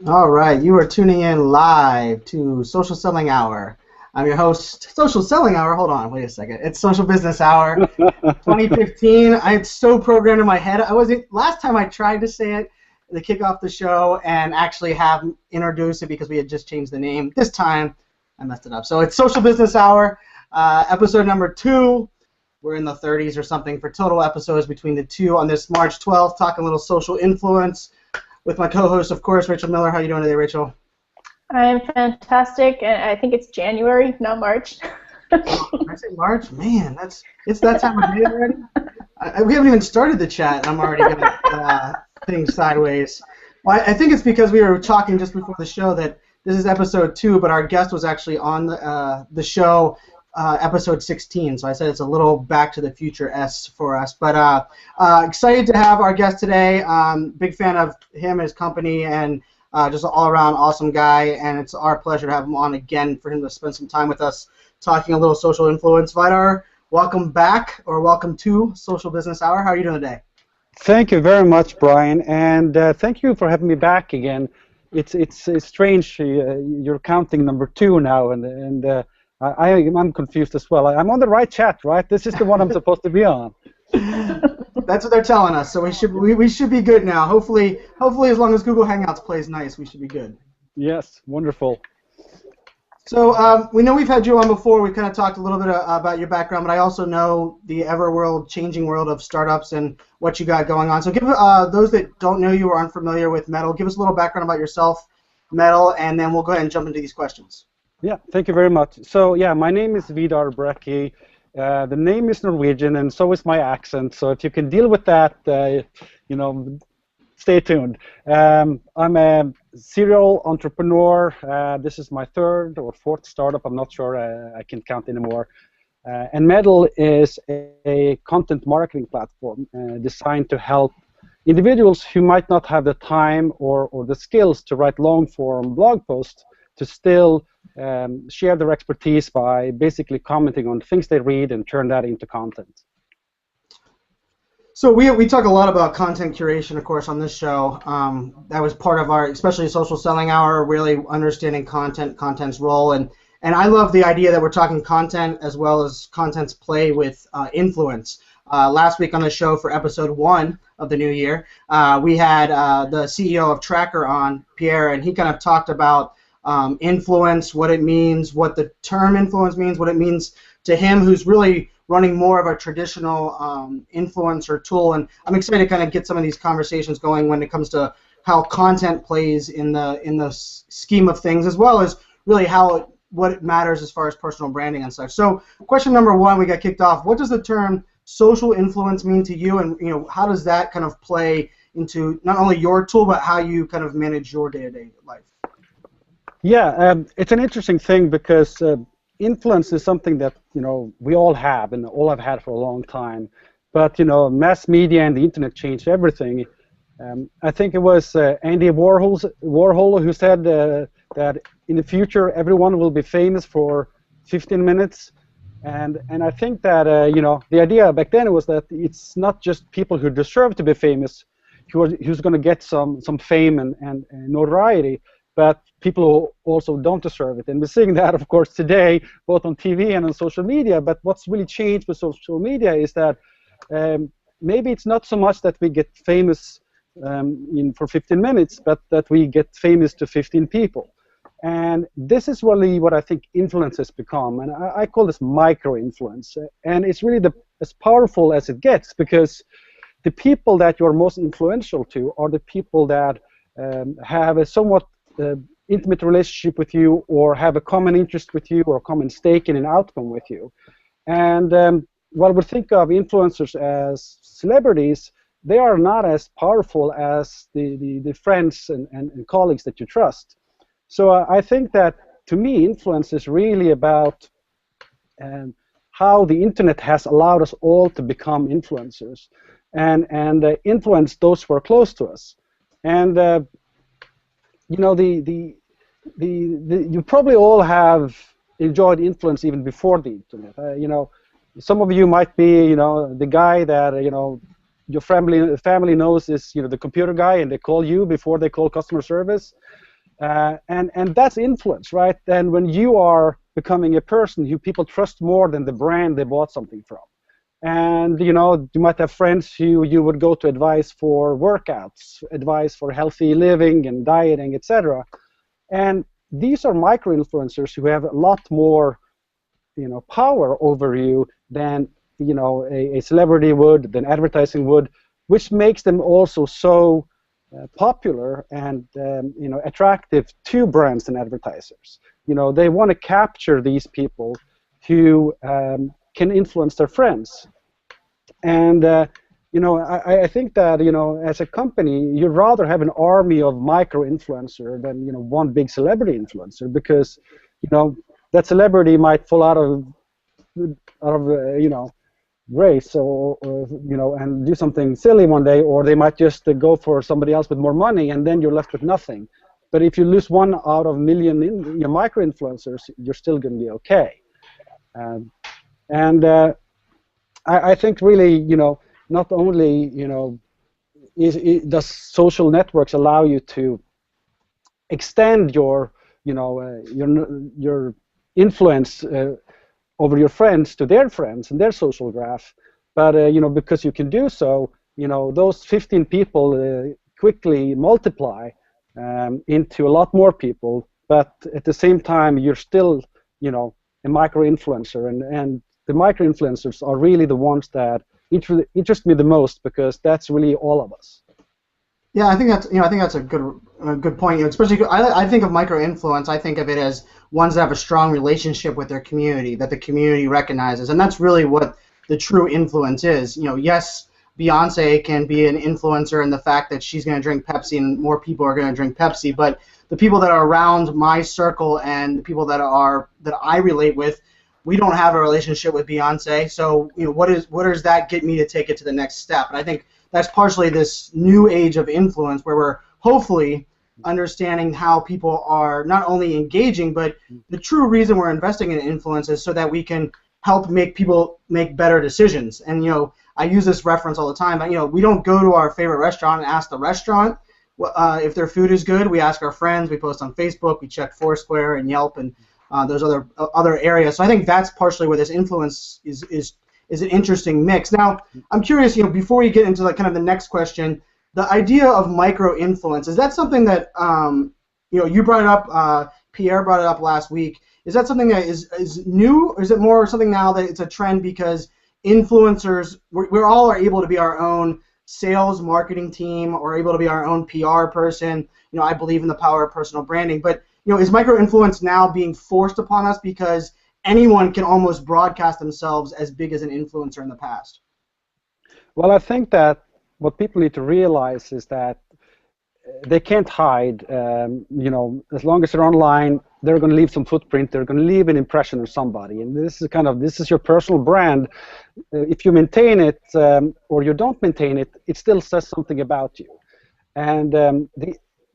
All right, you are tuning in live to Social Selling Hour. I'm your host, Social Selling Hour. Hold on, wait a second. It's Social Business Hour 2015. It's so programmed in my head. I wasn't last time I tried to say it to kick off the show and actually have introduce it because we had just changed the name. This time I messed it up. So it's Social Business Hour, episode number 2. We're in the 30s or something for total episodes between the two on this March 12th, talking a little social influence with my co-host, of course, Rachel Miller. How are you doing today, Rachel? I'm fantastic, and I think it's January, not March. Oh, did I say March? Man, it's that time of day already. We haven't even started the chat, and I'm already getting things sideways. Well, I think it's because we were talking just before the show that this is episode 2, but our guest was actually on the show, episode 16. So I said it's a little Back to the Future-esque for us. But excited to have our guest today. Big fan of him, his company, and just an all-around awesome guy. And it's our pleasure to have him on again for him to spend some time with us talking a little social influence. Vidar, welcome back, or welcome to Social Business Hour. How are you doing today? Thank you very much, Brian, and thank you for having me back again. It's strange. You're counting number 2 now, and I'm confused as well. I'm on the right chat, right? This is the one I'm supposed to be on. That's what they're telling us. So we should be good now. Hopefully, as long as Google Hangouts plays nice, we should be good. Yes, wonderful. So we know we've had you on before. We kind of talked a little bit about your background, but I also know the changing world of startups and what you got going on. So give those that don't know you or aren't familiar with Meddleit, give us a little background about yourself, Meddleit, and then we'll go ahead and jump into these questions. Yeah, thank you very much. So yeah, my name is Vidar Brekki. The name is Norwegian, and so is my accent. So if you can deal with that, stay tuned. I'm a serial entrepreneur. This is my 3rd or 4th startup. I'm not sure. I can't count anymore. And Meddleit is a content marketing platform designed to help individuals who might not have the time or the skills to write long-form blog posts to still share their expertise by basically commenting on things they read and turn that into content. So we talk a lot about content curation, of course, on this show. That was part of our, especially Social Selling Hour, really understanding content's role, and I love the idea that we're talking content as well as content's play with influence. Last week on the show for episode 1 of the new year, we had the CEO of Tracker on, Pierre, and he kind of talked about influence, what it means, what the term influence means, what it means to him, who's really running more of a traditional influencer tool. And I'm excited to kind of get some of these conversations going when it comes to how content plays in the scheme of things, as well as really what it matters as far as personal branding and such. So question number 1, we got kicked off. What does the term social influence mean to you, and how does that kind of play into not only your tool, but how you kind of manage your day-to-day life? Yeah, it's an interesting thing because influence is something that we all have and all have had for a long time, but mass media and the internet changed everything. I think it was Andy Warhol who said that in the future everyone will be famous for 15 minutes, and I think that the idea back then was that it's not just people who deserve to be famous who's going to get some fame and notoriety, but people who also don't deserve it. And we're seeing that, of course, today, both on TV and on social media. But what's really changed with social media is that maybe it's not so much that we get famous for 15 minutes, but that we get famous to 15 people. And this is really what I think influence has become. And I call this micro-influence. And it's really as powerful as it gets, because the people that you're most influential to are the people that have a somewhat intimate relationship with you, or have a common interest with you, or a common stake in an outcome with you. And while we think of influencers as celebrities, they are not as powerful as the friends and colleagues that you trust. So I think that, to me, influence is really about how the internet has allowed us all to become influencers and influence those who are close to us. And you probably all have enjoyed influence even before the internet. Some of you might be, the guy that your family knows is, the computer guy, and they call you before they call customer service. And that's influence, right? And when you are becoming a person who people trust more than the brand they bought something from. And you might have friends who you would go to advice for workouts, advice for healthy living and dieting, etc. And these are micro-influencers who have a lot more power over you than a celebrity would, than advertising would, which makes them also so popular and attractive to brands and advertisers. They want to capture these people who can influence their friends. And I think that as a company, you'd rather have an army of micro-influencer than one big celebrity influencer, because that celebrity might fall out of race or and do something silly one day, or they might just go for somebody else with more money, and then you're left with nothing. But if you lose one out of a million micro-influencers, you're still going to be okay. I think really, not only does social networks allow you to extend your influence over your friends to their friends and their social graph, but because you can do so, those 15 people quickly multiply into a lot more people. But at the same time, you're still a micro-influencer, and the micro-influencers are really the ones that interest me the most, because that's really all of us. Yeah, I think that's a good point. Especially, I think of micro-influence. I think of it as ones that have a strong relationship with their community, that the community recognizes, and that's really what the true influence is. Yes, Beyonce can be an influencer in the fact that she's going to drink Pepsi and more people are going to drink Pepsi, but the people that are around my circle and the people that I relate with, we don't have a relationship with Beyonce. So what does that get me to take it to the next step? And I think that's partially this new age of influence, where we're hopefully understanding how people are not only engaging, but the true reason we're investing in influence is so that we can help make people make better decisions. And I use this reference all the time, but we don't go to our favorite restaurant and ask the restaurant if their food is good. We ask our friends, we post on Facebook, we check Foursquare and Yelp and those other areas. So I think that's partially where this influence is an interesting mix. Now, I'm curious, before we get into kind of the next question, the idea of micro-influence, is that something that you brought it up, Pierre brought it up last week. Is that something that is new, or is it more something now that it's a trend because influencers, we're all are able to be our own sales marketing team, or able to be our own PR person? I believe in the power of personal branding, but is micro-influence now being forced upon us because anyone can almost broadcast themselves as big as an influencer in the past? Well, I think that what people need to realize is that they can't hide. As long as they're online, they're going to leave some footprint. They're going to leave an impression of somebody, and this is your personal brand. If you maintain it or you don't maintain it, it still says something about you. And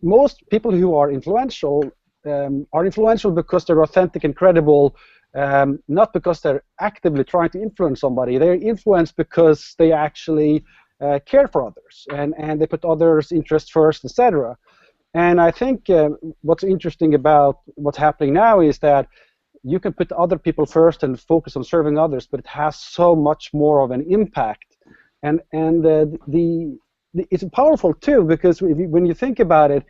most people who are influential because they're authentic and credible, not because they're actively trying to influence somebody. They're influenced because they actually care for others, and they put others' interests first, etc. And I think what's interesting about what's happening now is that you can put other people first and focus on serving others, but it has so much more of an impact. And it's powerful too, because when you think about it,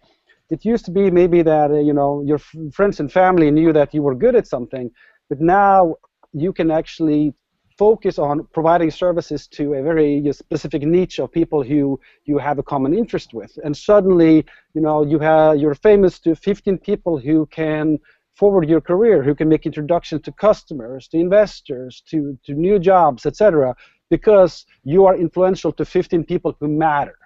it used to be maybe that your friends and family knew that you were good at something, but now you can actually focus on providing services to a very specific niche of people who you have a common interest with, and suddenly you're famous to 15 people who can forward your career, who can make introductions to customers, to investors, to new jobs, etc., because you are influential to 15 people who matter.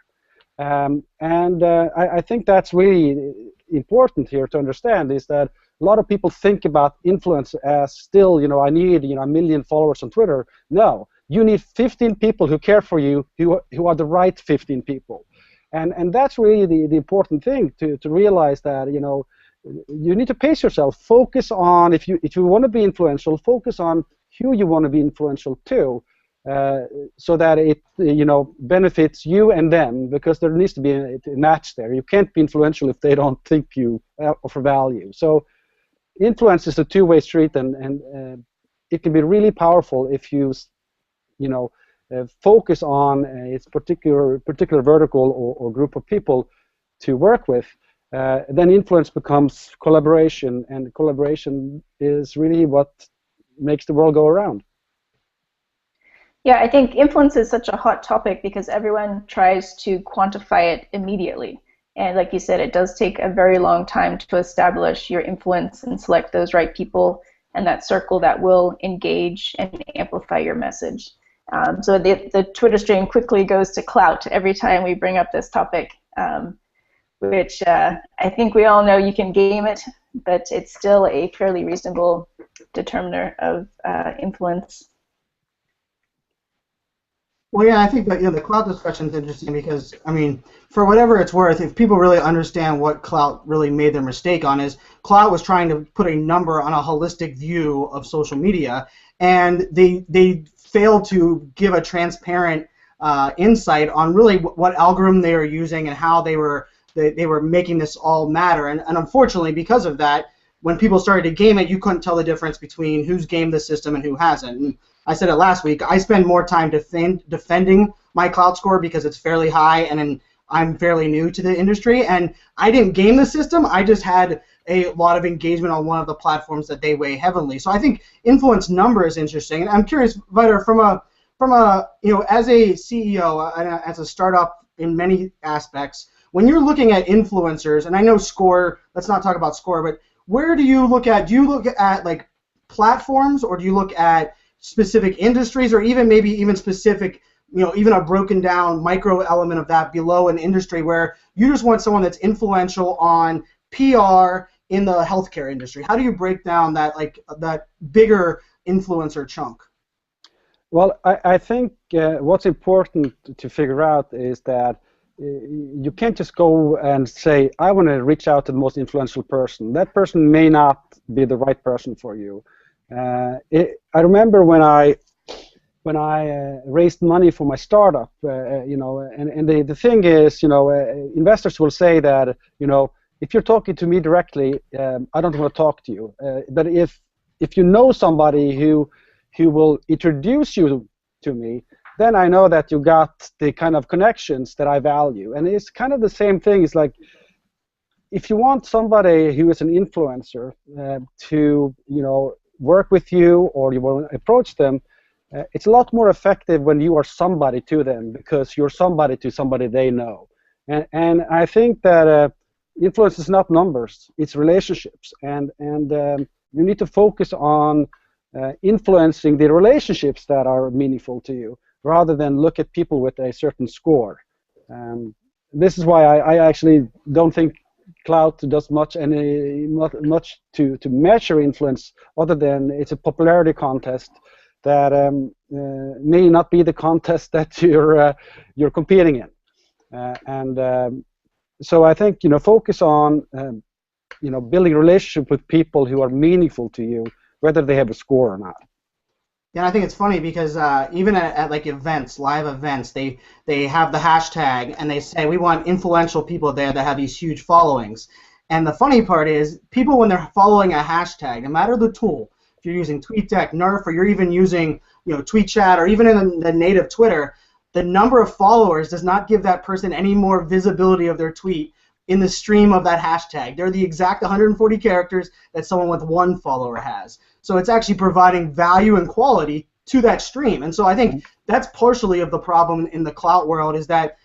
I think that's really important here to understand, is that a lot of people think about influence as still, I need a million followers on Twitter. No, you need 15 people who care for you, who are the right 15 people. And that's really the important thing to realize, that you need to pace yourself. Focus on, if you want to be influential, focus on who you want to be influential to, so that it benefits you and them, because there needs to be a match there. You can't be influential if they don't think you offer value. So influence is a two-way street, and it can be really powerful if you focus on its particular vertical or group of people to work with. Then influence becomes collaboration, and collaboration is really what makes the world go around. Yeah, I think influence is such a hot topic because everyone tries to quantify it immediately. And like you said, it does take a very long time to establish your influence and select those right people and that circle that will engage and amplify your message. So the Twitter stream quickly goes to clout every time we bring up this topic, which I think we all know you can game it, but it's still a fairly reasonable determiner of influence. Well, yeah, I think that the clout discussion is interesting because, I mean, for whatever it's worth, if people really understand what clout really made their mistake on is, clout was trying to put a number on a holistic view of social media, and they failed to give a transparent insight on really what algorithm they were using and how they were making this all matter. And unfortunately, because of that, when people started to game it, you couldn't tell the difference between who's gamed the system and who hasn't. And I said it last week, I spend more time defending my clout score because it's fairly high and I'm fairly new to the industry. And I didn't game the system, I just had a lot of engagement on one of the platforms that they weigh heavily. So I think influence number is interesting. And I'm curious, Vidar, from a as a CEO and as a startup in many aspects, when you're looking at influencers, and I know score, let's not talk about score, but where do you look at? Do you look at like platforms, or do you look at specific industries, or maybe even specific, even a broken down micro element of that below an industry where you just want someone that's influential on PR in the healthcare industry? How do you break down that that bigger influencer chunk? Well, I think what's important to figure out is that you can't just go and say, I want to reach out to the most influential person. That person may not be the right person for you. I remember when I raised money for my startup, and the thing is, investors will say that, if you're talking to me directly, I don't want to talk to you. But if you know somebody who will introduce you to me, then I know that you got the kind of connections that I value. And it's kind of the same thing. It's like, if you want somebody who is an influencer to, work with you, or you want to approach them, it's a lot more effective when you are somebody to them, because you're somebody to somebody they know. And I think that influence is not numbers, it's relationships. And you need to focus on influencing the relationships that are meaningful to you, rather than look at people with a certain score. This is why I actually don't think clout does much to measure influence, other than it's a popularity contest that may not be the contest that you're competing in. So I think focus on building a relationship with people who are meaningful to you, whether they have a score or not. Yeah, I think it's funny because even at like events, live events, they have the hashtag and they say we want influential people there that have these huge followings. And the funny part is, people, when they're following a hashtag, no matter the tool, if you're using TweetDeck, Nerf, or you're even using TweetChat, or even in the native Twitter, the number of followers does not give that person any more visibility of their tweet in the stream of that hashtag. They're the exact 140 characters that someone with one follower has. So it's actually providing value and quality to that stream. And so I think that's partially of the problem in the clout world, is that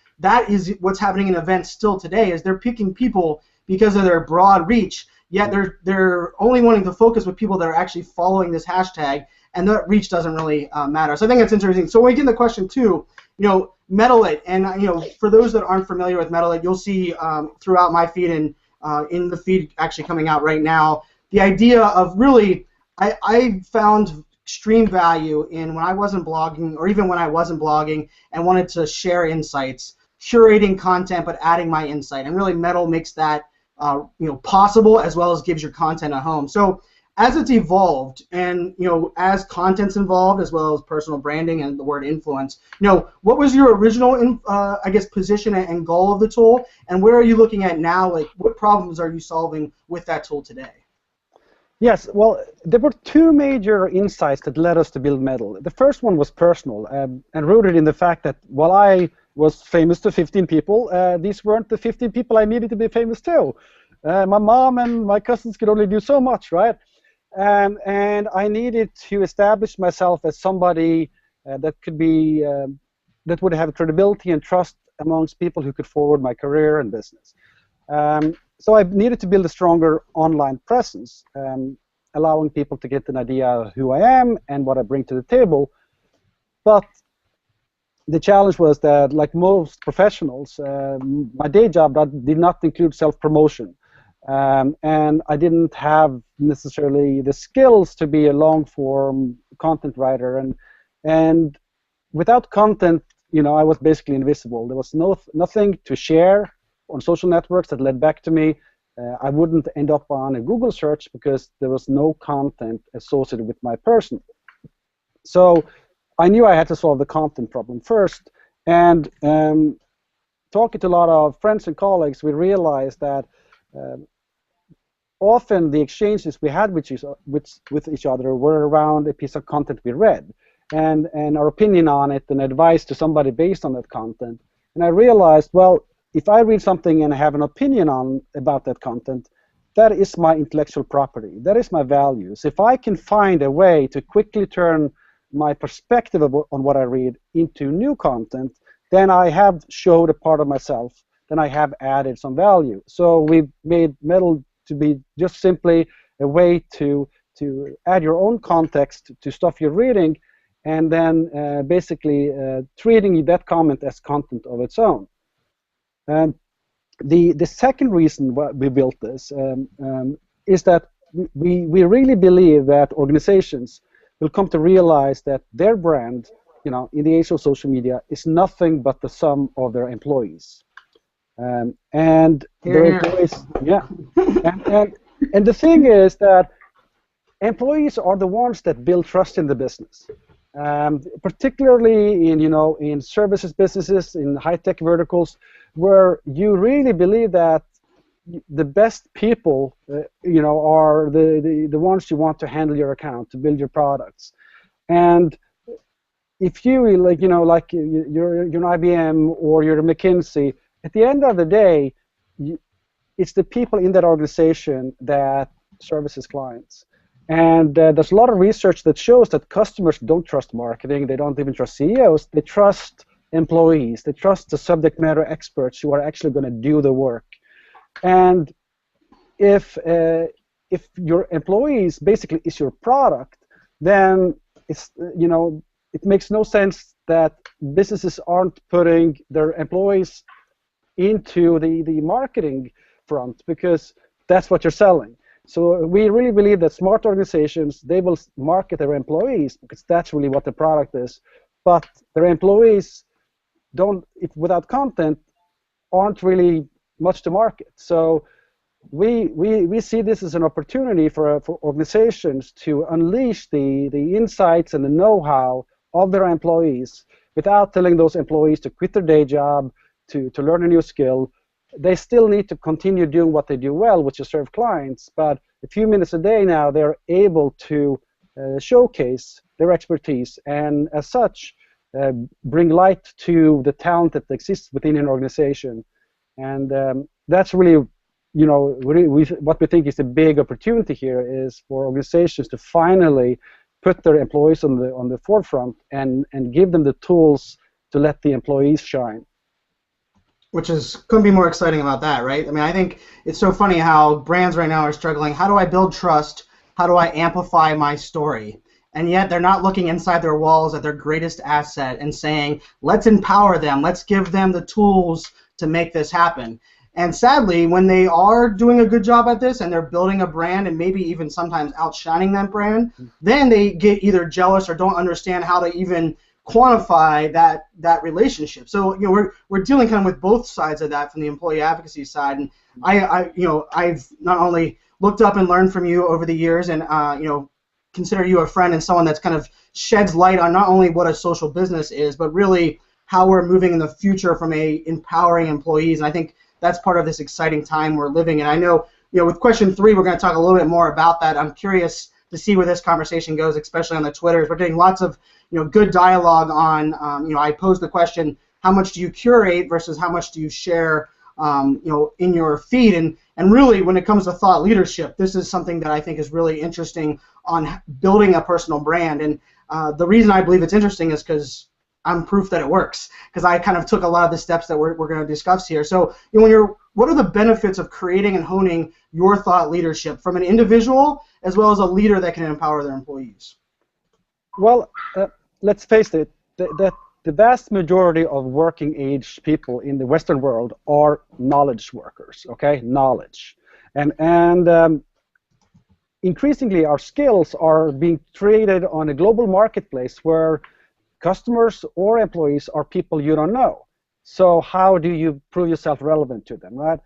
is what's happening in events still today, is they're picking people because of their broad reach, yet they're only wanting to focus with people that are actually following this hashtag, and that reach doesn't really matter. So I think that's interesting. So when we get into question two, Meddleit, and for those that aren't familiar with Meddleit, you'll see throughout my feed and in the feed actually coming out right now, the idea of really, I found extreme value in, when I wasn't blogging, or even when I wasn't blogging and wanted to share insights, curating content but adding my insight, and really Meddleit makes that possible, as well as gives your content a home. So as it's evolved, and as content's involved, as well as personal branding and the word influence, what was your original, I guess, position and goal of the tool, and where are you looking at now? Like, what problems are you solving with that tool today? Yes, well, there were two major insights that led us to build Meddleit. The first one was personal, and rooted in the fact that while I was famous to 15 people, these weren't the 15 people I needed to be famous to. My mom and my cousins could only do so much, right? And I needed to establish myself as somebody that could be, that would have credibility and trust amongst people who could forward my career and business. So I needed to build a stronger online presence, allowing people to get an idea of who I am and what I bring to the table. But the challenge was that, like most professionals, my day job did not include self-promotion. And I didn't have necessarily the skills to be a long-form content writer. And without content, I was basically invisible. There was nothing to share on social networks that led back to me. I wouldn't end up on a Google search because there was no content associated with my person. So I knew I had to solve the content problem first. And talking to a lot of friends and colleagues, we realized that often the exchanges we had with each other were around a piece of content we read, and our opinion on it and advice to somebody based on that content. And I realized, well, if I read something and I have an opinion about that content, that is my intellectual property. That is my values. If I can find a way to quickly turn my perspective on what I read into new content, then I have showed a part of myself. Then I have added some value. So we made Meddleit to be just simply a way to add your own context to stuff you're reading, and then basically treating that comment as content of its own. And the second reason why we built this is that we really believe that organizations will come to realize that their brand, in the age of social media, is nothing but the sum of their employees. And their employees, yeah. And the thing is that employees are the ones that build trust in the business. Particularly in services businesses, in high-tech verticals, where you really believe that the best people, are the ones you want to handle your account, to build your products. And if you you're an IBM or you're a McKinsey, at the end of the day, it's the people in that organization that services clients. And there's a lot of research that shows that customers don't trust marketing. They don't even trust CEOs. They trust employees. They trust the subject matter experts who are actually going to do the work. And if your employees basically is your product, then it's it makes no sense that businesses aren't putting their employees into the marketing front, because that's what you're selling. So we really believe that smart organizations, they will market their employees because that's really what the product is. But their employees without content, aren't really much to market. So we see this as an opportunity for organizations to unleash the insights and the know-how of their employees without telling those employees to quit their day job, to learn a new skill. They still need to continue doing what they do well, which is serve clients, but a few minutes a day now, they're able to showcase their expertise, and as such, bring light to the talent that exists within an organization. And that's really, what we think is a big opportunity here is for organizations to finally put their employees on the forefront and give them the tools to let the employees shine. Which couldn't be more exciting about that, right? I mean, I think it's so funny how brands right now are struggling. How do I build trust? How do I amplify my story? And yet they're not looking inside their walls at their greatest asset and saying, let's empower them. Let's give them the tools to make this happen. And sadly, when they are doing a good job at this and they're building a brand and maybe even sometimes outshining that brand, then they get either jealous or don't understand how to even quantify that relationship. So we're dealing kind of with both sides of that from the employee advocacy side. And I've not only looked up and learned from you over the years, and consider you a friend and someone that's kind of sheds light on not only what a social business is, but really how we're moving in the future from empowering employees. And I think that's part of this exciting time we're living in. I know, with question 3, we're going to talk a little bit more about that. I'm curious to see where this conversation goes, especially on the Twitters. We're getting lots of, good dialogue on, I posed the question, how much do you curate versus how much do you share, in your feed? And really, when it comes to thought leadership, this is something that I think is really interesting on building a personal brand. And the reason I believe it's interesting is because I'm proof that it works, because I kind of took a lot of the steps that we're going to discuss here. So, what are the benefits of creating and honing your thought leadership from an individual as well as a leader that can empower their employees? Well, let's face it, the vast majority of working age people in the Western world are knowledge workers, okay? Knowledge. And increasingly, our skills are being traded on a global marketplace where customers or employees are people you don't know. So how do you prove yourself relevant to them, right?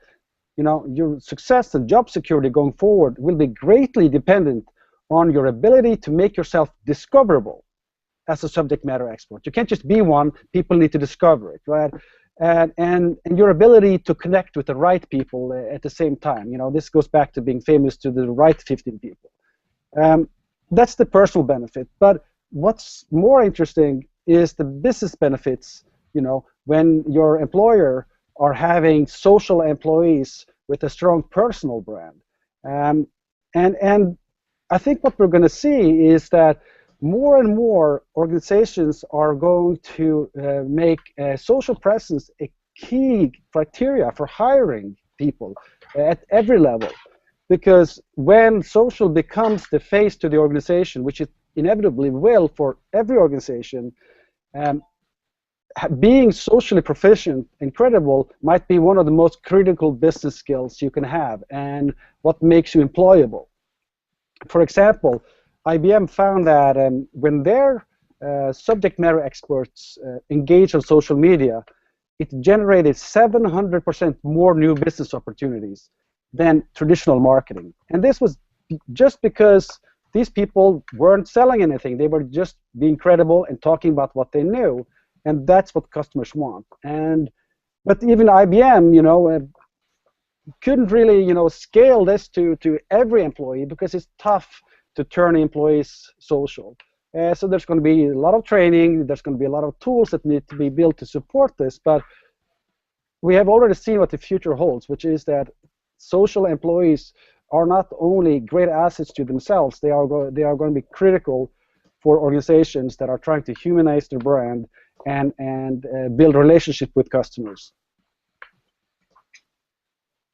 Your success and job security going forward will be greatly dependent on your ability to make yourself discoverable as a subject matter expert. You can't just be one, people need to discover it, right? And your ability to connect with the right people at the same time. This goes back to being famous to the right 15 people. That's the personal benefit. But what's more interesting is the business benefits, when your employer are having social employees with a strong personal brand. And I think what we're going to see is that more and more organizations are going to make social presence a key criteria for hiring people at every level. Because when social becomes the face to the organization, which it inevitably will for every organization, being socially proficient and credible might be one of the most critical business skills you can have and what makes you employable. For example, IBM found that when their subject matter experts engage on social media, it generated 700% more new business opportunities than traditional marketing. And this was just because these people weren't selling anything. They were just being credible and talking about what they knew. And that's what customers want. But even IBM, couldn't really, scale this to every employee because it's tough to turn employees social. So there's going to be a lot of training. There's going to be a lot of tools that need to be built to support this. But we have already seen what the future holds, which is that social employees are not only great assets to themselves, they are going to be critical for organizations that are trying to humanize their brand and build relationship with customers.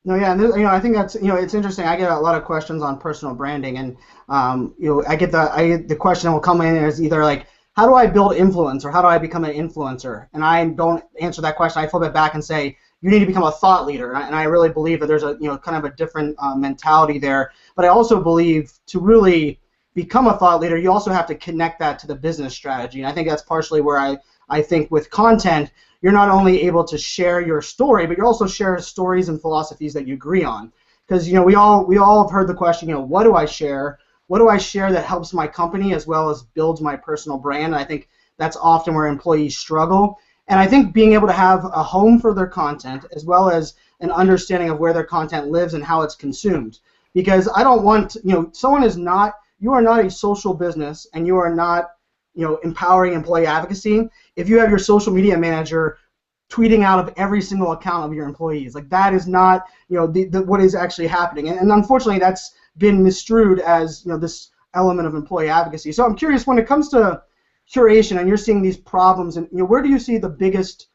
No, yeah, and I think that's it's interesting. I get a lot of questions on personal branding, and I get the question will come in as either like, how do I build influence or how do I become an influencer? And I don't answer that question. I flip it back and say you need to become a thought leader, and I really believe that there's a kind of a different mentality there. But I also believe to really become a thought leader, you also have to connect that to the business strategy, and I think that's partially where I think with content, you're not only able to share your story, but you also share stories and philosophies that you agree on. Because we all have heard the question, what do I share? What do I share that helps my company as well as builds my personal brand? And I think that's often where employees struggle. And I think being able to have a home for their content as well as an understanding of where their content lives and how it's consumed. Because I don't want, you are not a social business and you are not empowering employee advocacy if you have your social media manager tweeting out of every single account of your employees. Like, that is not what is actually happening, and unfortunately that's been misstrued as this element of employee advocacy. So I'm curious, when it comes to curation and you're seeing these problems, and where do you see the biggest,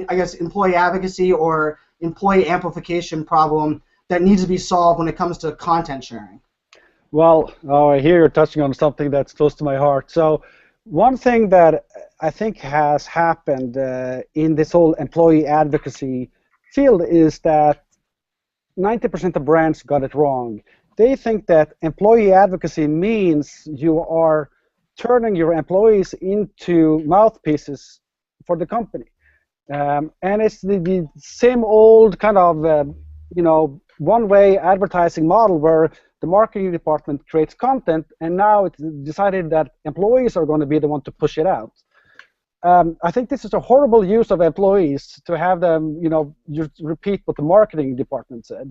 I guess, employee advocacy or employee amplification problem that needs to be solved when it comes to content sharing? Well, I hear you're touching on something that's close to my heart. So one thing that I think has happened in this whole employee advocacy field is that 90% of brands got it wrong. They think that employee advocacy means you are turning your employees into mouthpieces for the company. And it's the same old kind of, one-way advertising model where the marketing department creates content, and now it's decided that employees are going to be the one to push it out. I think this is a horrible use of employees to have them, just repeat what the marketing department said.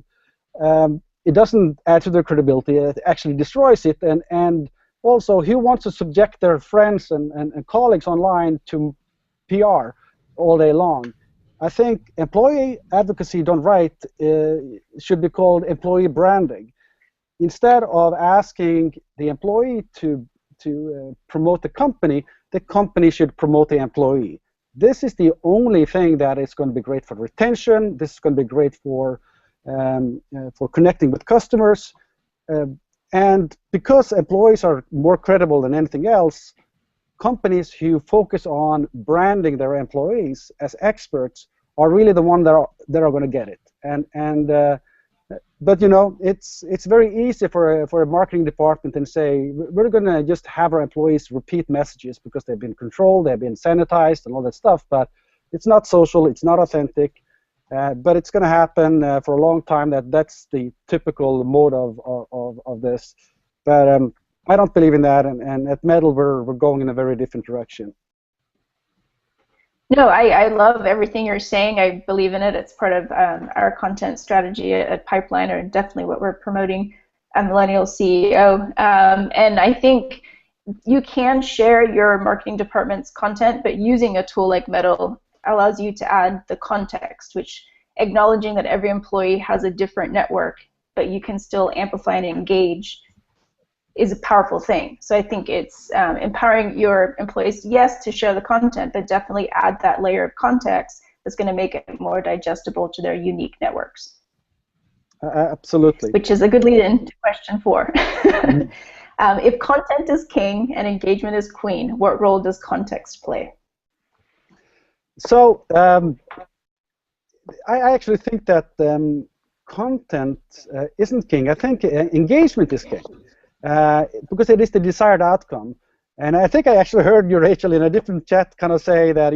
It doesn't add to their credibility. It actually destroys it. And also, who wants to subject their friends and colleagues online to PR all day long? I think employee advocacy done right should be called employee branding. Instead of asking the employee to promote the company should promote the employee. This is the only thing that is going to be great for retention. This is going to be great for connecting with customers. And because employees are more credible than anything else, companies who focus on branding their employees as experts are really the ones that are going to get it. But it's very easy for a marketing department and say we're going to just have our employees repeat messages because they've been controlled, they've been sanitized, and all that stuff. But it's not social, it's not authentic. But it's going to happen for a long time. That's the typical mode of this. But I don't believe in that, and at Meddleit we're going in a very different direction. No, I love everything you're saying. I believe in it. It's part of our content strategy at Pipeliner, and definitely what we're promoting at Millennial CEO. And I think you can share your marketing department's content, but using a tool like Meddleit allows you to add the context, which acknowledging that every employee has a different network, but you can still amplify and engage is a powerful thing. So I think it's empowering your employees, yes, to share the content, but definitely add that layer of context that's going to make it more digestible to their unique networks. Absolutely. Which is a good lead-in to question 4. If content is king and engagement is queen, what role does context play? So I actually think that content isn't king. I think engagement is king. Because it is the desired outcome. And I think I actually heard you, Rachel, in a different chat kind of say that,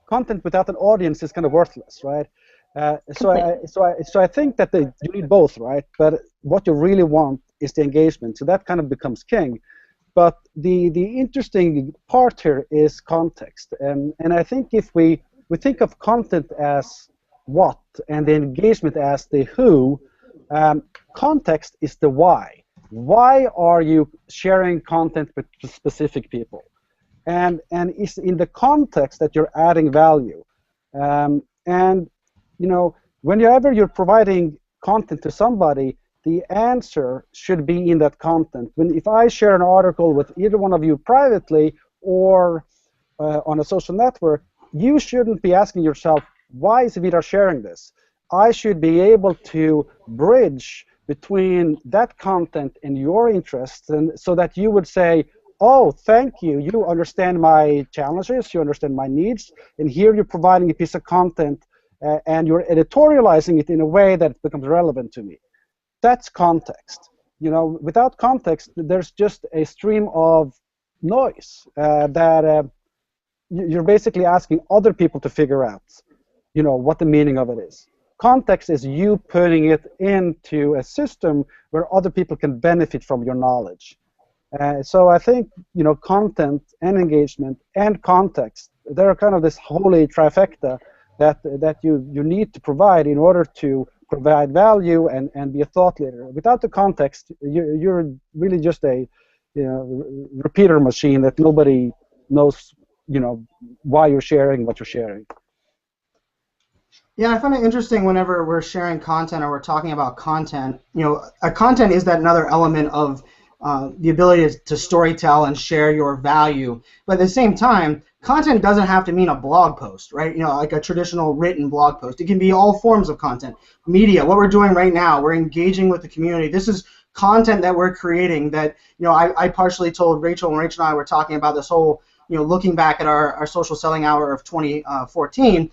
content without an audience is kind of worthless, right? So I think that you need both, right? But what you really want is the engagement. So that kind of becomes king. But the interesting part here is context. And I think if we think of content as what and the engagement as the who, context is the why. Why are you sharing content with specific people? And it's in the context that you're adding value. Whenever you're providing content to somebody, the answer should be in that content. If I share an article with either one of you privately or on a social network, you shouldn't be asking yourself, why is Vidar sharing this? I should be able to bridge between that content and your interests, and so that you would say, oh, thank you, you understand my challenges, you understand my needs, and here you're providing a piece of content and you're editorializing it in a way that becomes relevant to me. That's context. Without context, there's just a stream of noise that you're basically asking other people to figure out, what the meaning of it is. Context is you putting it into a system where other people can benefit from your knowledge. So I think content and engagement and context, they're kind of this holy trifecta that you need to provide in order to provide value and be a thought leader. Without the context, you're really just a repeater machine that nobody knows why you're sharing what you're sharing. Yeah, I find it interesting whenever we're sharing content or we're talking about content. A content is that another element of the ability to storytell and share your value. But at the same time, content doesn't have to mean a blog post, right? Like a traditional written blog post. It can be all forms of content. Media, what we're doing right now, we're engaging with the community. This is content that we're creating that, I partially told Rachel, and Rachel and I were talking about this whole, looking back at our social selling hour of 2014,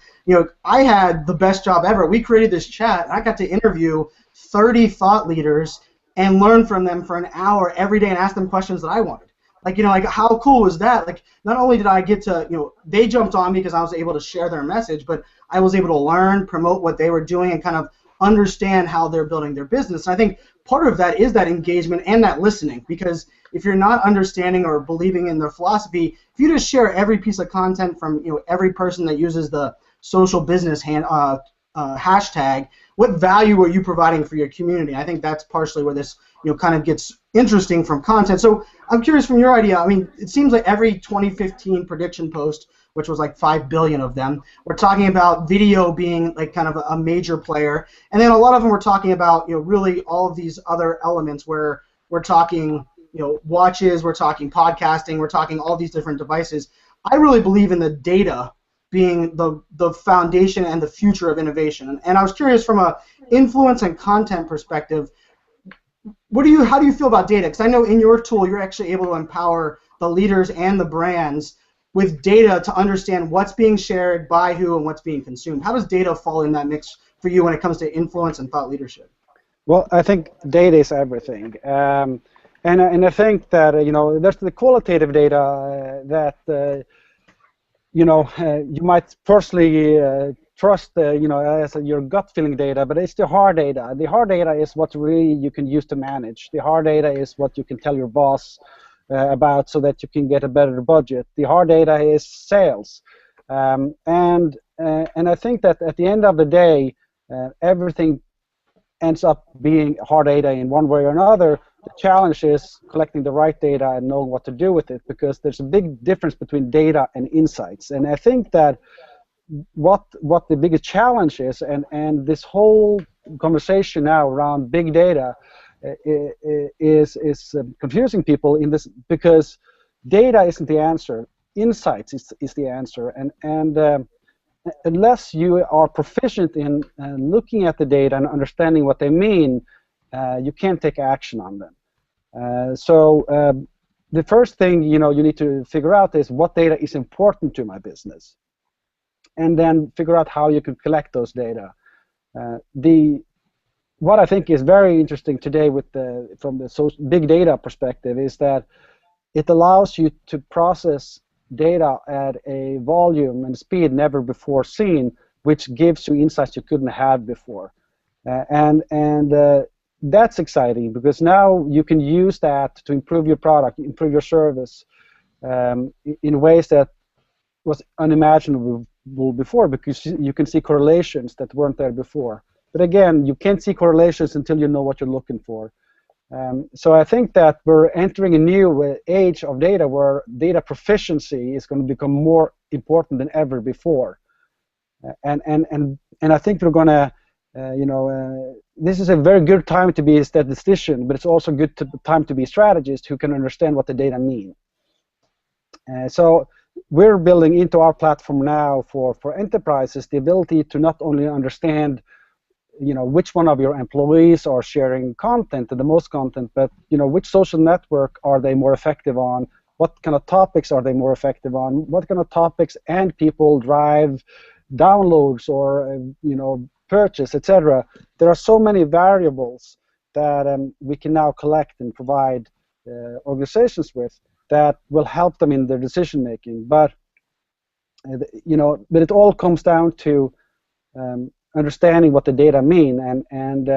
I had the best job ever. We created this chat, and I got to interview 30 thought leaders and learn from them for an hour every day and ask them questions that I wanted. Like how cool was that? Like, not only did I get to, they jumped on me because I was able to share their message, but I was able to learn, promote what they were doing, and kind of understand how they're building their business. And I think part of that is that engagement and that listening, because if you're not understanding or believing in their philosophy, if you just share every piece of content from every person that uses the social business hashtag, what value are you providing for your community? I think that's partially where this kind of gets interesting from content. So I'm curious from your idea. I mean, it seems like every 2015 prediction post, which was like 5 billion of them, we're talking about video being like kind of a major player, and then a lot of them were talking about really all of these other elements where we're talking watches, we're talking podcasting, we're talking all these different devices. I really believe in the data being the foundation and the future of innovation. And I was curious from a influence and content perspective, how do you feel about data? Because I know in your tool you're actually able to empower the leaders and the brands with data to understand what's being shared by who and what's being consumed. How does data fall in that mix for you when it comes to influence and thought leadership? Well, I think data is everything. And I think that there's the qualitative data that you might personally trust as your gut feeling data, but it's the hard data. The hard data is what really you can use to manage. The hard data is what you can tell your boss about so that you can get a better budget. The hard data is sales, and I think that at the end of the day, everything ends up being hard data in one way or another. The challenge is collecting the right data and knowing what to do with it, because there's a big difference between data and insights. And I think that what the biggest challenge is, and this whole conversation now around big data is confusing people in this, because data isn't the answer, insights is the answer, and unless you are proficient in looking at the data and understanding what they mean, you can't take action on them. So the first thing you need to figure out is what data is important to my business, and then figure out how you can collect those data. What I think is very interesting today from the big data perspective is that it allows you to process data at a volume and speed never before seen, which gives you insights you couldn't have before. And that's exciting, because now you can use that to improve your product, improve your service in ways that was unimaginable before, because you can see correlations that weren't there before. But again, you can't see correlations until you know what you're looking for. So I think that we're entering a new age of data where data proficiency is going to become more important than ever before. And I think we're going to, this is a very good time to be a statistician, but it's also a good time to be a strategist who can understand what the data mean. So we're building into our platform now for enterprises the ability to not only understand which one of your employees are sharing content, the most content, but which social network are they more effective on, what kind of topics are they more effective on, what kind of topics and people drive downloads or purchase, etc. There are so many variables that we can now collect and provide organizations with that will help them in their decision making. But but it all comes down to understanding what the data mean, and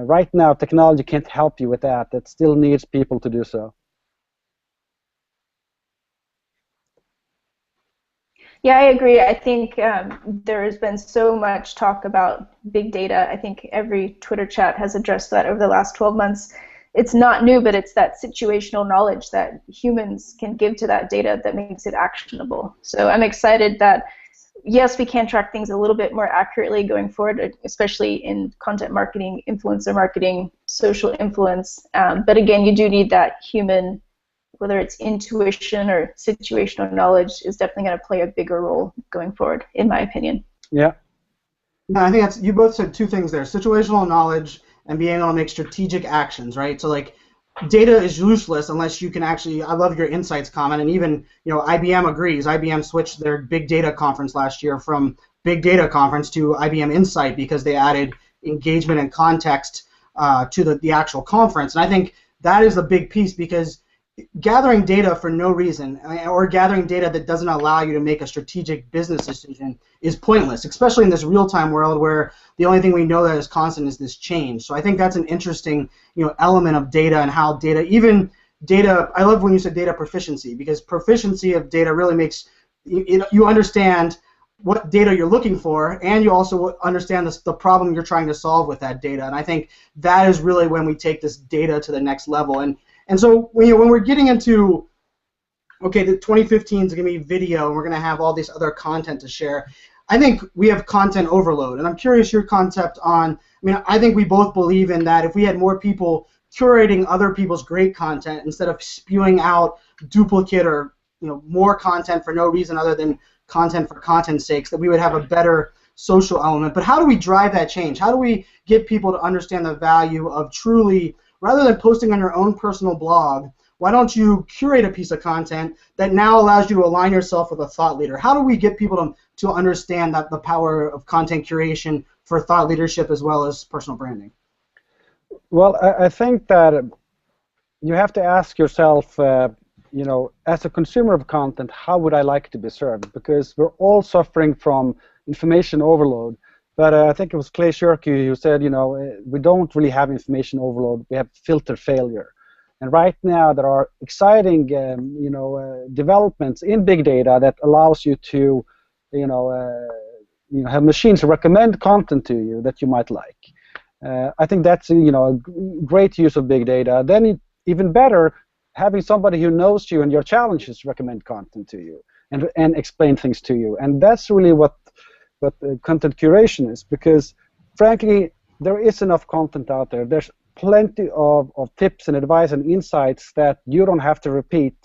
right now technology can't help you with that. It still needs people to do so. Yeah, I agree. I think there has been so much talk about big data. I think every Twitter chat has addressed that over the last 12 months. It's not new, but it's that situational knowledge that humans can give to that data that makes it actionable. So I'm excited that, yes, we can track things a little bit more accurately going forward, especially in content marketing, influencer marketing, social influence. But again, you do need that human, whether it's intuition or situational knowledge, is definitely going to play a bigger role going forward, in my opinion. Yeah. No, I think you both said two things there: situational knowledge and being able to make strategic actions, right? So like, data is useless unless you can actually. I love your insights comment, and even IBM agrees. IBM switched their big data conference last year from big data conference to IBM Insight because they added engagement and context to the actual conference. And I think that is a big piece, because gathering data for no reason or gathering data that doesn't allow you to make a strategic business decision is pointless, especially in this real-time world where the only thing we know that is constant is this change. So I think that's an interesting, element of data and how data, even data, I love when you said data proficiency, because proficiency of data really makes you understand what data you're looking for, and you also understand the problem you're trying to solve with that data. And I think that is really when we take this data to the next level. And so when we're getting into, okay, the 2015 is going to be video, and we're going to have all this other content to share, I think we have content overload. And I'm curious your concept on, I think we both believe in that if we had more people curating other people's great content instead of spewing out duplicate or more content for no reason other than content for content's sakes, that we would have a better social element. But how do we drive that change? How do we get people to understand the value of truly, rather than posting on your own personal blog, why don't you curate a piece of content that now allows you to align yourself with a thought leader? How do we get people to understand that the power of content curation for thought leadership as well as personal branding? Well, I think that you have to ask yourself, as a consumer of content, how would I like to be served? Because we're all suffering from information overload. But I think it was Clay Shirky who said, we don't really have information overload. We have filter failure. And right now there are exciting, developments in big data that allows you to, have machines recommend content to you that you might like. I think that's a great use of big data. Then even better, having somebody who knows you and your challenges recommend content to you and explain things to you. And that's really what content curation is, because frankly there is enough content out there. There's plenty of tips and advice and insights that you don't have to repeat.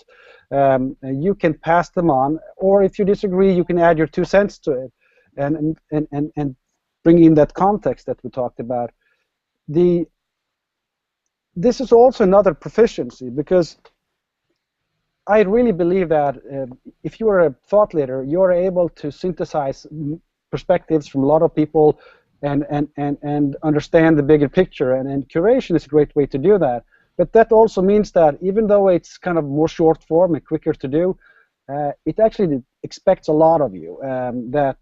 You can pass them on, or if you disagree, you can add your 2 cents to it and bring in that context that we talked about. This is also another proficiency, because I really believe that if you are a thought leader, you are able to synthesize perspectives from a lot of people and understand the bigger picture, and curation is a great way to do that. But that also means that even though it's kind of more short form and quicker to do, it actually expects a lot of you that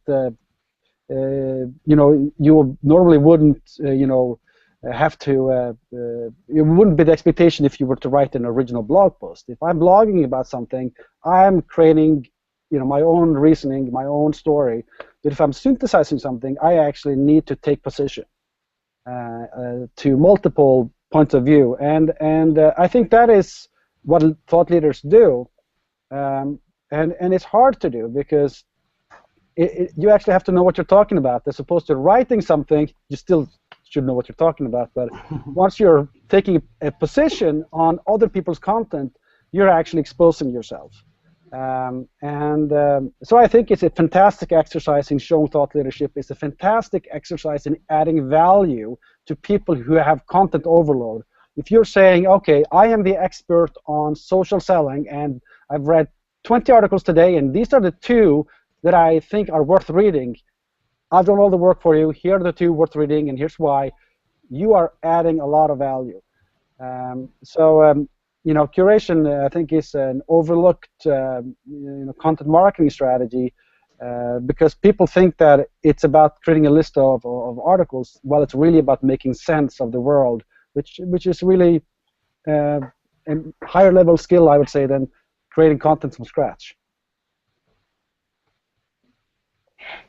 you normally wouldn't have to, it wouldn't be the expectation if you were to write an original blog post. If I'm blogging about something, I'm creating my own reasoning, my own story. But if I'm synthesizing something, I actually need to take position to multiple points of view, and I think that is what thought leaders do, and it's hard to do, because you actually have to know what you're talking about. As opposed to writing something, you still should know what you're talking about, but once you're taking a position on other people's content, you're actually exposing yourself. So I think it's a fantastic exercise in showing thought leadership. It's a fantastic exercise in adding value to people who have content overload. If you're saying, okay, I am the expert on social selling, and I've read 20 articles today, and these are the 2 that I think are worth reading. I've done all the work for you. Here are the 2 worth reading, and here's why. You are adding a lot of value. Curation, I think, is an overlooked content marketing strategy, because people think that it's about creating a list of articles, while it's really about making sense of the world, which is really a higher level skill, I would say, than creating content from scratch.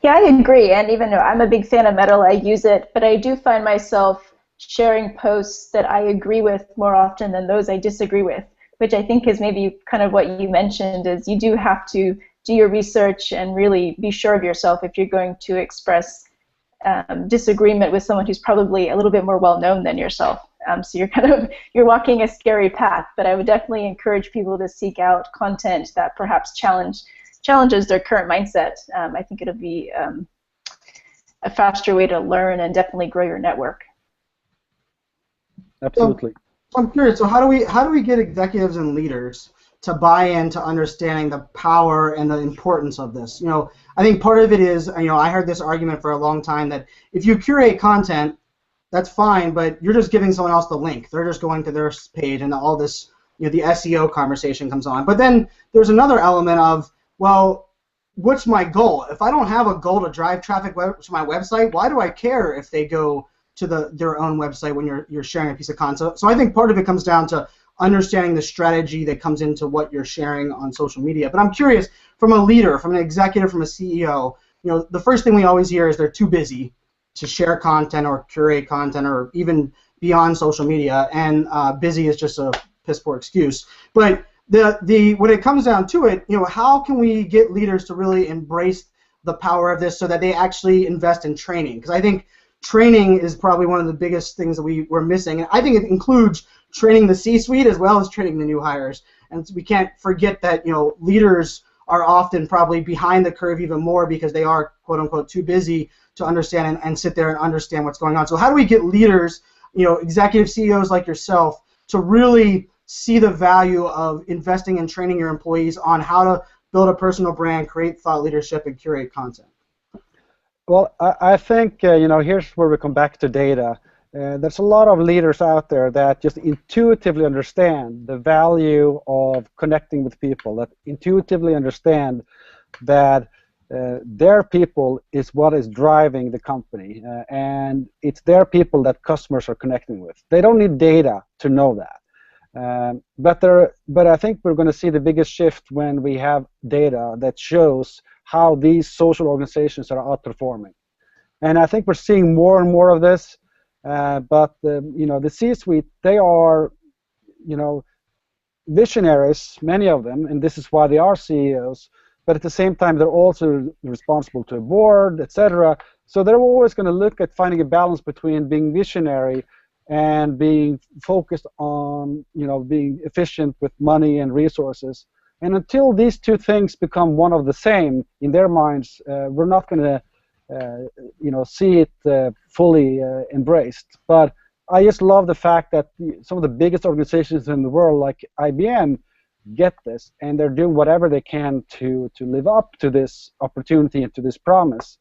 Yeah, I agree, and even though I'm a big fan of Meddleit, I use it, but I do find myself sharing posts that I agree with more often than those I disagree with, which I think is maybe kind of what you mentioned, is you do have to do your research and really be sure of yourself if you're going to express disagreement with someone who's probably a little bit more well-known than yourself. So you're walking a scary path, but I would definitely encourage people to seek out content that perhaps challenges their current mindset. I think it'll be a faster way to learn and definitely grow your network. Absolutely. So I'm curious. So how do we get executives and leaders to buy into understanding the power and the importance of this? I think part of it is, I heard this argument for a long time that if you curate content, that's fine, but you're just giving someone else the link. They're just going to their page, and all this, the SEO conversation comes on. But then there's another element of, well, what's my goal? If I don't have a goal to drive traffic to my website, why do I care if they go to their own website when you're sharing a piece of content? So I think part of it comes down to understanding the strategy that comes into what you're sharing on social media. But I'm curious, from a leader, from an executive, from a CEO, the first thing we always hear is they're too busy to share content or curate content or even beyond social media, and busy is just a piss poor excuse. But when it comes down to it, how can we get leaders to really embrace the power of this so that they actually invest in training? Because I think training is probably one of the biggest things that we're missing, and I think it includes training the C-suite as well as training the new hires. And we can't forget that leaders are often probably behind the curve even more because they are quote unquote too busy to understand and sit there and understand what's going on. So how do we get leaders, executive CEOs like yourself, to really see the value of investing in training your employees on how to build a personal brand, create thought leadership, and curate content? Well, I think here's where we come back to data. There's a lot of leaders out there that just intuitively understand the value of connecting with people, that intuitively understand that their people is what is driving the company, and it's their people that customers are connecting with. They don't need data to know that. But I think we're going to see the biggest shift when we have data that shows how these social organizations are outperforming. And I think we're seeing more and more of this. But the C-suite, they are, visionaries, many of them, and this is why they are CEOs. But at the same time, they're also responsible to a board, etc. So they're always going to look at finding a balance between being visionary and being focused on, being efficient with money and resources. And until these two things become one of the same in their minds, we're not going to see it fully embraced. But I just love the fact that some of the biggest organizations in the world, like IBM, get this, and they're doing whatever they can to live up to this opportunity and to this promise.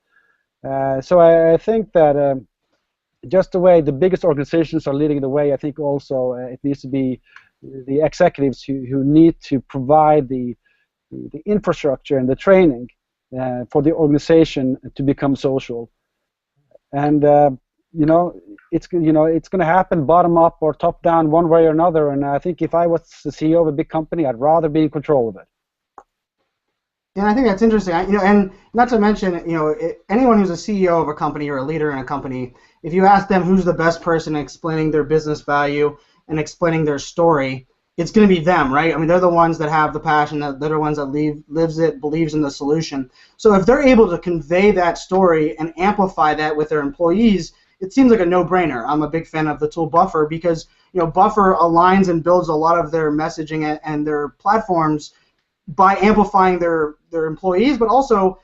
So I think that just the way the biggest organizations are leading the way, I think also it needs to be the executives who need to provide the infrastructure and the training for the organization to become social. And it's going to happen bottom up or top down, one way or another. And I think if I was the CEO of a big company, I'd rather be in control of it. And I think that's interesting. And not to mention, anyone who's a CEO of a company or a leader in a company, if you ask them who's the best person explaining their business value and explaining their story, it's going to be them, right? I mean, they're the ones that have the passion, they're the ones that lives it, believes in the solution. So if they're able to convey that story and amplify that with their employees, it seems like a no-brainer. I'm a big fan of the tool Buffer because, Buffer aligns and builds a lot of their messaging and their platforms by amplifying their employees, but also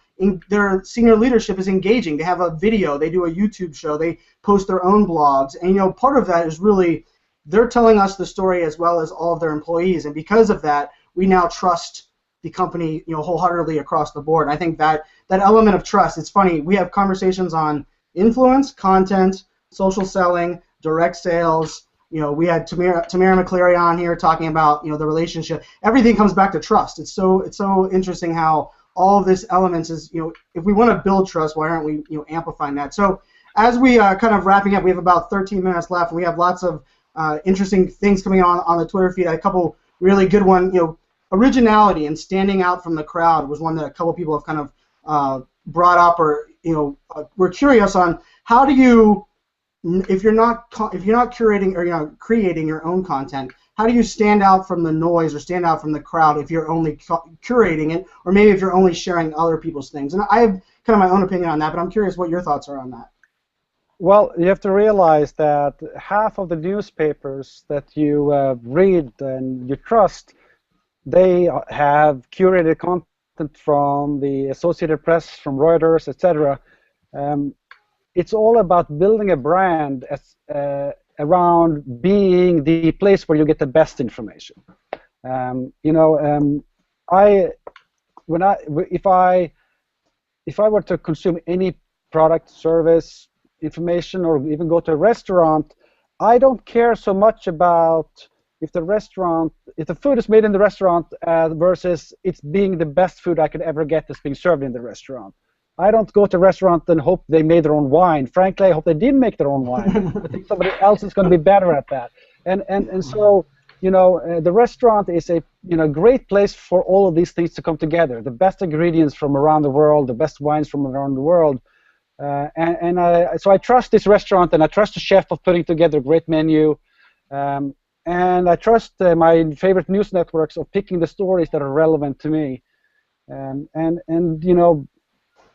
their senior leadership is engaging. They have a video, they do a YouTube show, they post their own blogs, and part of that is really they're telling us the story as well as all of their employees, and because of that, we now trust the company, wholeheartedly across the board. And I think that element of trust, it's funny, we have conversations on influence, content, social selling, direct sales. We had Tamara McCleary on here talking about, the relationship. Everything comes back to trust. It's so interesting how all of this elements is, if we want to build trust, why aren't we, amplifying that? So as we kind of wrapping up, we have about 13 minutes left, and we have lots of interesting things coming on the Twitter feed. A couple really good ones. Originality and standing out from the crowd was one that a couple people have kind of brought up, or we're curious on how do you, if you're not curating or creating your own content, how do you stand out from the noise or stand out from the crowd if you're only curating it, or maybe if you're only sharing other people's things? And I have kind of my own opinion on that, but I'm curious what your thoughts are on that. Well, you have to realize that half of the newspapers that you read and you trust, they have curated content from the Associated Press, from Reuters, etc. It's all about building a brand around being the place where you get the best information. If I were to consume any product, service, information, or even go to a restaurant, I don't care so much about if the food is made in the restaurant versus it's being the best food I could ever get that's being served in the restaurant. I don't go to a restaurant and hope they made their own wine. Frankly, I hope they didn't make their own wine. I think somebody else is going to be better at that. And so, the restaurant is a great place for all of these things to come together. The best ingredients from around the world, the best wines from around the world. So I trust this restaurant, and I trust the chef of putting together a great menu. And I trust my favorite news networks of picking the stories that are relevant to me.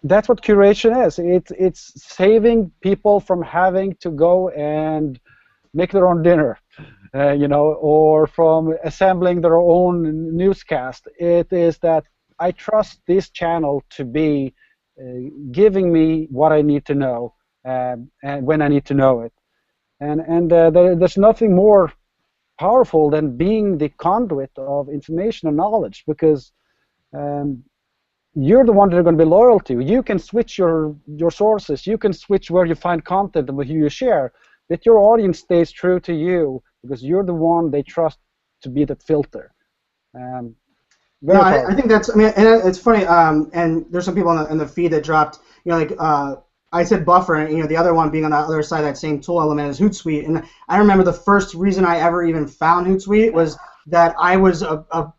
That's what curation is. It's saving people from having to go and make their own dinner, or from assembling their own newscast. It is that I trust this channel to be giving me what I need to know and when I need to know it. There's nothing more powerful than being the conduit of information and knowledge, because you're the one that are going to be loyal to. You can switch your sources. You can switch where you find content and who you share. But your audience stays true to you because you're the one they trust to be that filter. I think that's. I mean, and it's funny. And there's some people in the feed that dropped. I said Buffer, and the other one being on the other side of that same tool element is Hootsuite. And I remember the first reason I ever even found Hootsuite was that I was a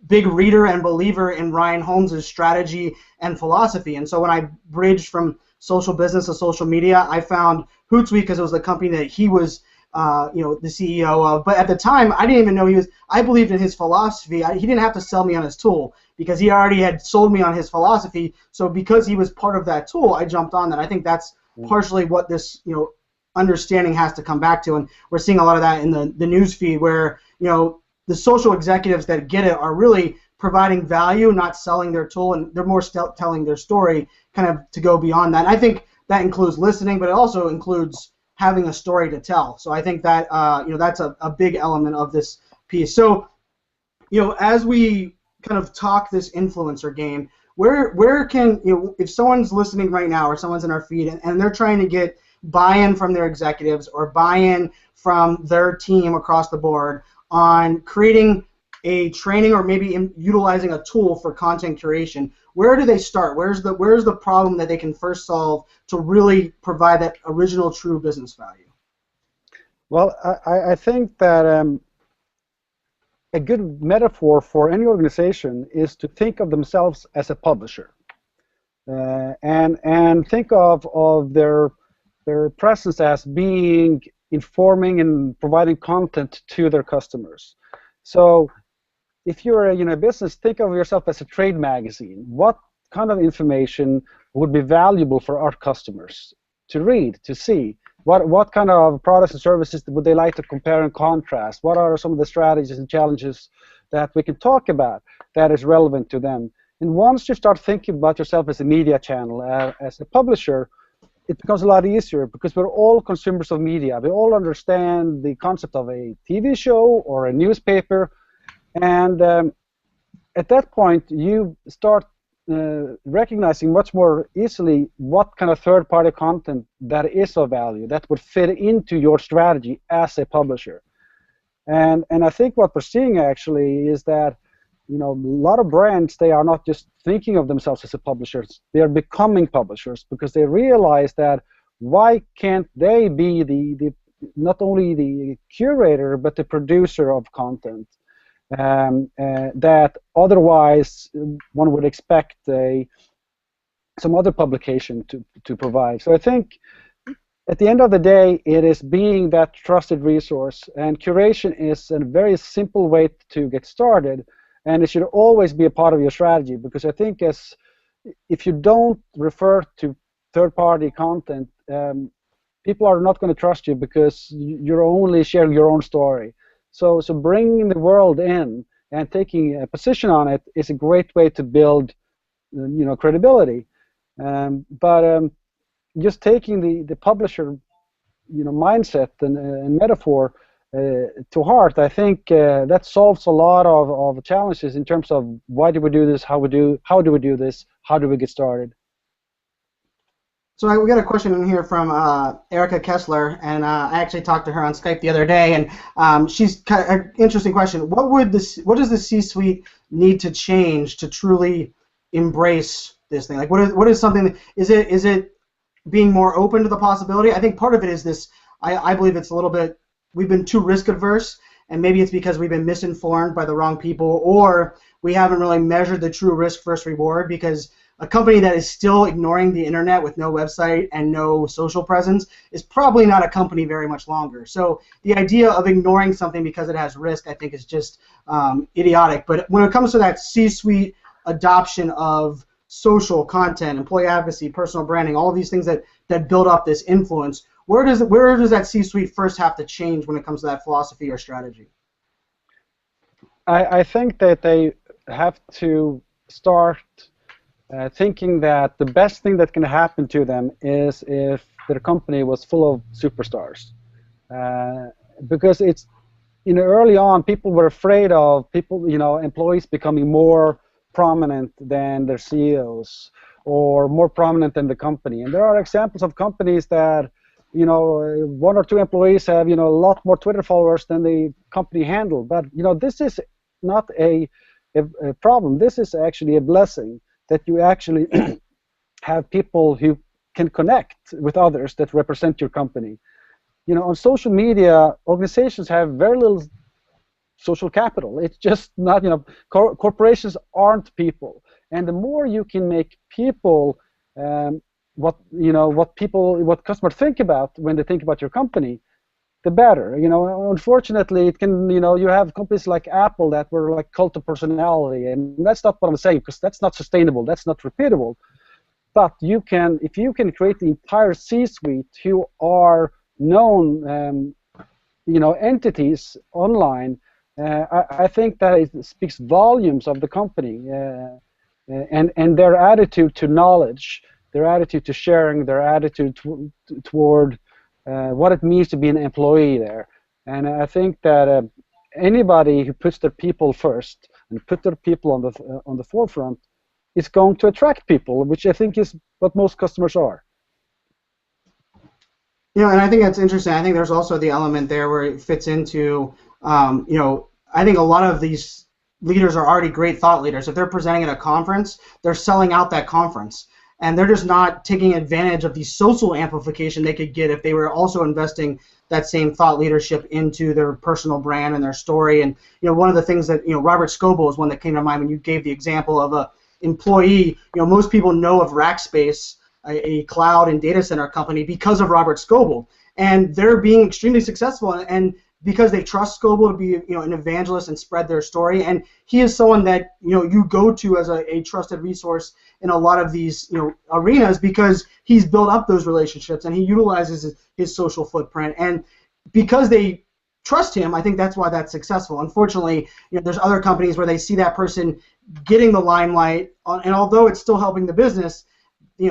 big reader and believer in Ryan Holmes' strategy and philosophy. And so when I bridged from social business to social media, I found Hootsuite because it was the company that he was, the CEO of. But at the time, I didn't even know I believed in his philosophy. He didn't have to sell me on his tool because he already had sold me on his philosophy. So because he was part of that tool, I jumped on that. I think that's partially what this, understanding has to come back to. And we're seeing a lot of that in the news feed where, the social executives that get it are really providing value, not selling their tool, and they're more telling their story kind of to go beyond that. And I think that includes listening, but it also includes having a story to tell. So I think that that's a big element of this piece. So as we kind of talk this influencer game, where can if someone's listening right now or someone's in our feed and they're trying to get buy-in from their executives or buy-in from their team across the board on creating a training or maybe utilizing a tool for content curation, where do they start? Where's the problem that they can first solve to really provide that original true business value? Well, I think that a good metaphor for any organization is to think of themselves as a publisher, and think of their presence as being informing and providing content to their customers. So if you're a business, think of yourself as a trade magazine. What kind of information would be valuable for our customers to read, to see? What kind of products and services would they like to compare and contrast? What are some of the strategies and challenges that we can talk about that is relevant to them? And once you start thinking about yourself as a media channel, as a publisher, it becomes a lot easier because we're all consumers of media. We all understand the concept of a TV show or a newspaper, and at that point you start recognizing much more easily what kind of third-party content that is of value, that would fit into your strategy as a publisher. And I think what we're seeing actually is that a lot of brands, they are not just thinking of themselves as a publishers, they are becoming publishers because they realize that why can't they be the not only the curator but the producer of content that otherwise one would expect some other publication to provide. So I think at the end of the day, it is being that trusted resource, and curation is a very simple way to get started. And it should always be a part of your strategy, because I think if you don't refer to third-party content, people are not going to trust you because you're only sharing your own story. So bringing the world in and taking a position on it is a great way to build, credibility. But just taking the publisher, mindset and metaphor to heart, I think that solves a lot of challenges in terms of why do we do this, how do we do this, how do we get started. So we got a question in here from Erica Kessler, and I actually talked to her on Skype the other day, and she's kind of an interesting question. What does the C-suite need to change to truly embrace this thing? Like, what is something? Is it being more open to the possibility? I think part of it is this. I believe it's a little bit. We've been too risk adverse, and maybe it's because we've been misinformed by the wrong people, or we haven't really measured the true risk versus reward, because a company that is still ignoring the internet with no website and no social presence is probably not a company very much longer. So the idea of ignoring something because it has risk, I think, is just idiotic. But when it comes to that C-suite adoption of social content, employee advocacy, personal branding, all of these things that build up this influence, where does that C-suite first have to change when it comes to that philosophy or strategy? I think that they have to start thinking that the best thing that can happen to them is if their company was full of superstars, because it's, early on people were afraid of employees becoming more prominent than their CEOs or more prominent than the company. And there are examples of companies that one or two employees have a lot more Twitter followers than the company handled. But this is not a problem. This is actually a blessing, that you actually have people who can connect with others that represent your company. On social media, organizations have very little social capital. It's just not, corporations aren't people. And the more you can make people what customers think about when they think about your company, the better. Unfortunately, it can, you have companies like Apple that were like cult of personality, and that's not what I'm saying, because that's not sustainable, that's not repeatable. But if you can create the entire C-suite who are known, entities online, I think that it speaks volumes of the company and their attitude to knowledge, their attitude to sharing, their attitude toward what it means to be an employee there. And I think that anybody who puts their people first and put their people on the forefront is going to attract people, which I think is what most customers are. And I think that's interesting. I think there's also the element there where it fits into, I think a lot of these leaders are already great thought leaders. If they're presenting at a conference, they're selling out that conference. And they're just not taking advantage of the social amplification they could get if they were also investing that same thought leadership into their personal brand and their story. And one of the things that Robert Scoble is one that came to mind when you gave the example of a employee. Most people know of Rackspace, a cloud and data center company, because of Robert Scoble, and they're being extremely successful. And because they trust Scoble to be an evangelist and spread their story, and he is someone that you go to as a trusted resource in a lot of these arenas, because he's built up those relationships and he utilizes his social footprint, and because they trust him, I think that's why that's successful. Unfortunately, there's other companies where they see that person getting the limelight, and although it's still helping the business,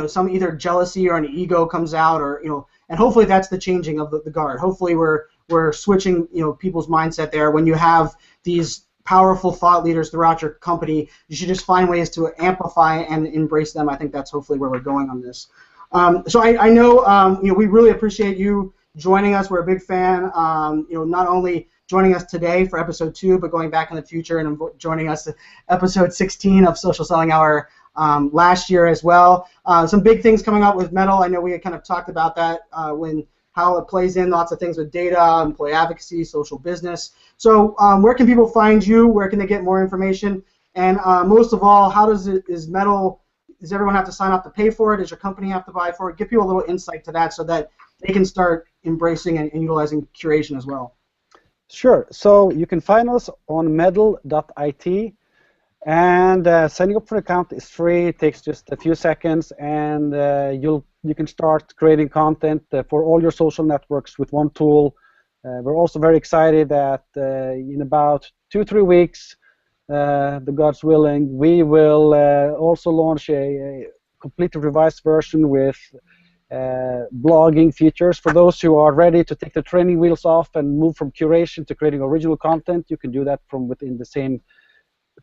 some either jealousy or an ego comes out, or and hopefully that's the changing of the guard. Hopefully we're switching people's mindset there. When you have these powerful thought leaders throughout your company, you should just find ways to amplify and embrace them. I think that's hopefully where we're going on this. So I know we really appreciate you joining us. We're a big fan. Not only joining us today for episode 2, but going back in the future and joining us at episode 16 of Social Selling Hour last year as well. Some big things coming up with Meddleit. I know we had kind of talked about that how it plays in, lots of things with data, employee advocacy, social business. So where can people find you? Where can they get more information? And most of all, how does Meddleit, does everyone have to sign up to pay for it? Does your company have to buy for it? Give people a little insight to that so that they can start embracing and utilizing curation as well. Sure. So you can find us on meddleit, and signing up for an account is free. It takes just a few seconds, and you can start creating content for all your social networks with one tool. We're also very excited that in about 2-3 weeks, the God's willing, we will also launch a completely revised version with blogging features. For those who are ready to take the training wheels off and move from curation to creating original content, you can do that from within the same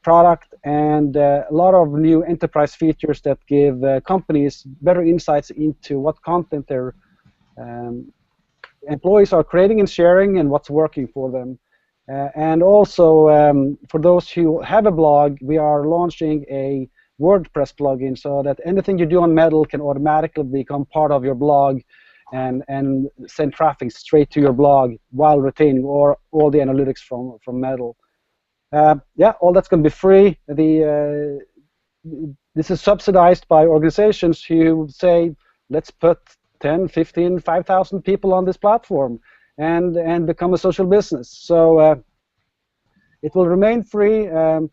product, and a lot of new enterprise features that give companies better insights into what content their employees are creating and sharing and what's working for them. And also, for those who have a blog, we are launching a WordPress plugin so that anything you do on Meddle can automatically become part of your blog and send traffic straight to your blog while retaining all the analytics from Meddle. Yeah, all that's going to be free. This is subsidized by organizations who say, let's put 10, 15, 5,000 people on this platform and become a social business. So it will remain free, and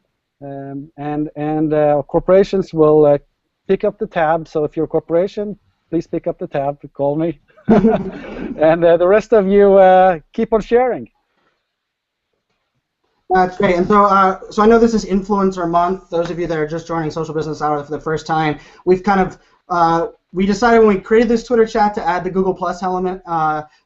corporations will pick up the tab. So if you're a corporation, please pick up the tab, call me. And the rest of you keep on sharing. That's great. And so I know this is Influencer Month. Those of you that are just joining Social Business Hour for the first time, we've kind of we decided when we created this Twitter chat to add the Google Plus element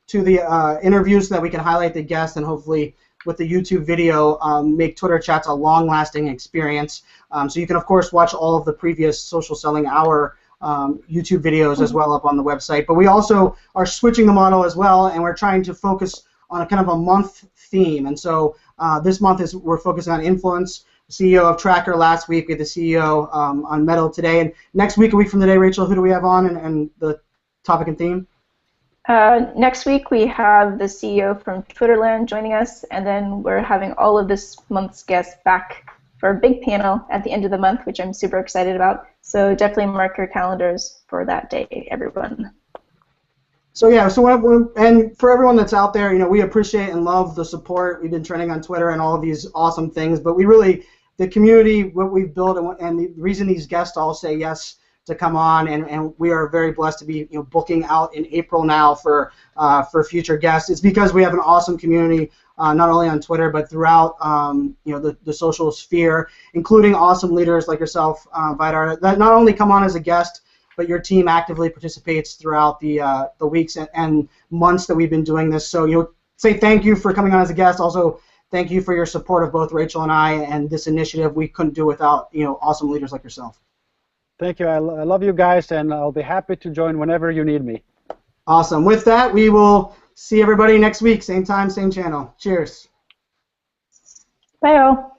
to the interviews so that we can highlight the guests, and hopefully with the YouTube video make Twitter chats a long-lasting experience. So you can of course watch all of the previous Social Selling Hour YouTube videos as well up on the website. But we also are switching the model as well, and we're trying to focus on a kind of a month theme. And so this month we're focusing on influence. CEO of Tracker last week, we had the CEO on Meddle today, and next week, a week from today, Rachel, who do we have on and the topic and theme? Next week we have the CEO from Twitterland joining us, and then we're having all of this month's guests back for a big panel at the end of the month, which I'm super excited about. So definitely mark your calendars for that day, everyone. So yeah, and for everyone that's out there, you know, we appreciate and love the support. We've been trending on Twitter and all of these awesome things, but we really, the community, what we've built, and the reason these guests all say yes to come on, and we are very blessed to be booking out in April now for future guests. It's because we have an awesome community, not only on Twitter but throughout the social sphere, including awesome leaders like yourself, Vidar, that not only come on as a guest, but your team actively participates throughout the weeks and months that we've been doing this. So say thank you for coming on as a guest. Also, thank you for your support of both Rachel and I and this initiative. We couldn't do without awesome leaders like yourself. Thank you. I love you guys, and I'll be happy to join whenever you need me. Awesome. With that, we will see everybody next week, same time, same channel. Cheers. Bye all.